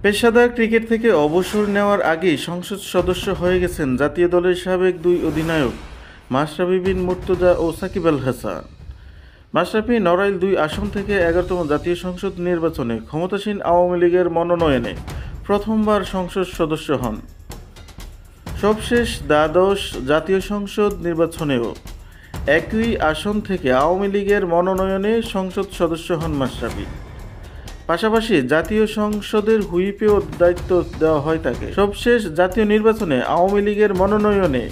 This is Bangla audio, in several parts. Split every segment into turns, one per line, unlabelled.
পেশাদার ক্রিকেট থেকে অবসর নেওয়ার আগেই সংসদ সদস্য হয়ে গেছেন জাতীয় দলের সাবেক দুই অধিনায়ক মাশরাফি বিন মুর্তজা ও সাকিব আল হাসান। মাশরাফি নড়াইল ২ আসন থেকে ১১তম জাতীয় সংসদ নির্বাচনে ক্ষমতাসীন আওয়ামী লীগের মনোনয়নে প্রথমবার সংসদ সদস্য হন। সবশেষ দ্বাদশ জাতীয় সংসদ নির্বাচনেও একই আসন থেকে আওয়ামী লীগের মনোনয়নে সংসদ সদস্য হন মাশরাফি। পাশাপাশি জাতীয় সংসদের হুইপেও দায়িত্ব দেওয়া হয় তাকে। সবশেষ জাতীয় নির্বাচনে আওয়ামী লীগের মনোনয়নে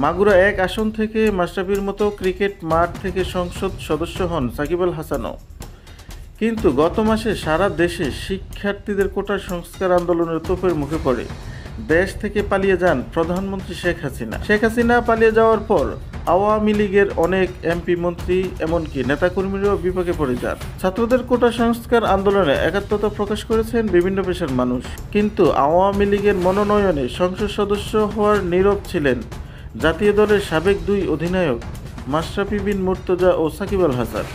মাগুরা ১ আসন থেকে মাশরাফির মতো ক্রিকেট মাঠ থেকে সংসদ সদস্য হন সাকিব আল হাসানও। কিন্তু গত মাসে সারা দেশে শিক্ষার্থীদের কোটা সংস্কার আন্দোলনের তোপের মুখে পড়ে দেশ থেকে পালিয়ে যান প্রধানমন্ত্রী শেখ হাসিনা। পালিয়ে যাওয়ার পর আওয়ামী লীগের অনেক এমপি, মন্ত্রী, এমনকি নেতাকর্মীরাও বিপাকে পড়ে যান। ছাত্রদের কোটা সংস্কার আন্দোলনে একাত্মতা প্রকাশ করেছেন বিভিন্ন পেশার মানুষ। কিন্তু আওয়ামী লীগের মনোনয়নে সংসদ সদস্য হওয়ার নীরব ছিলেন জাতীয় দলের সাবেক দুই অধিনায়ক মাশরাফি বিন মুর্তজা ও সাকিব আল হাসান।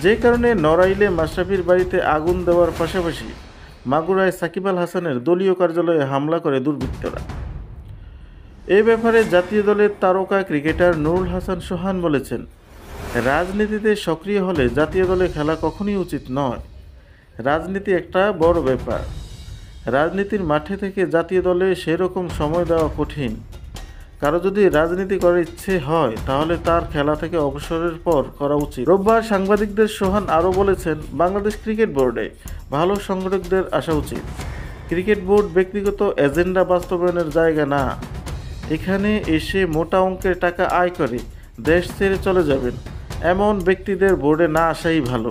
যে কারণে নড়াইলে মাশরাফির বাড়িতে আগুন দেওয়ার পাশাপাশি মাগুরায় সাকিব আল হাসানের দলীয় কার্যালয়ে হামলা করে দুর্বৃত্তরা। এ ব্যাপারে জাতীয় দলের তারকা ক্রিকেটার নুরুল হাসান সোহান বলেছেন, রাজনীতিতে সক্রিয় হলে জাতীয় দলে খেলা কখনই উচিত নয়। রাজনীতি একটা বড় ব্যাপার। রাজনীতির মাঠে থেকে জাতীয় দলে সেরকম সময় দেওয়া কঠিন। কারো যদি রাজনীতি করার ইচ্ছে হয় তাহলে তার খেলা থেকে অবসরের পর করা উচিত। রোববার সাংবাদিকদের সোহান আরও বলেছেন, বাংলাদেশ ক্রিকেট বোর্ডে ভালো সংগঠকদের আসা উচিত। ক্রিকেট বোর্ড ব্যক্তিগত এজেন্ডা বাস্তবায়নের জায়গা না। এখানে এসে মোটা অঙ্কের টাকা আয় করে দেশ ছেড়ে চলে যাবেন এমন ব্যক্তিদের বোর্ডে না আসাই ভালো।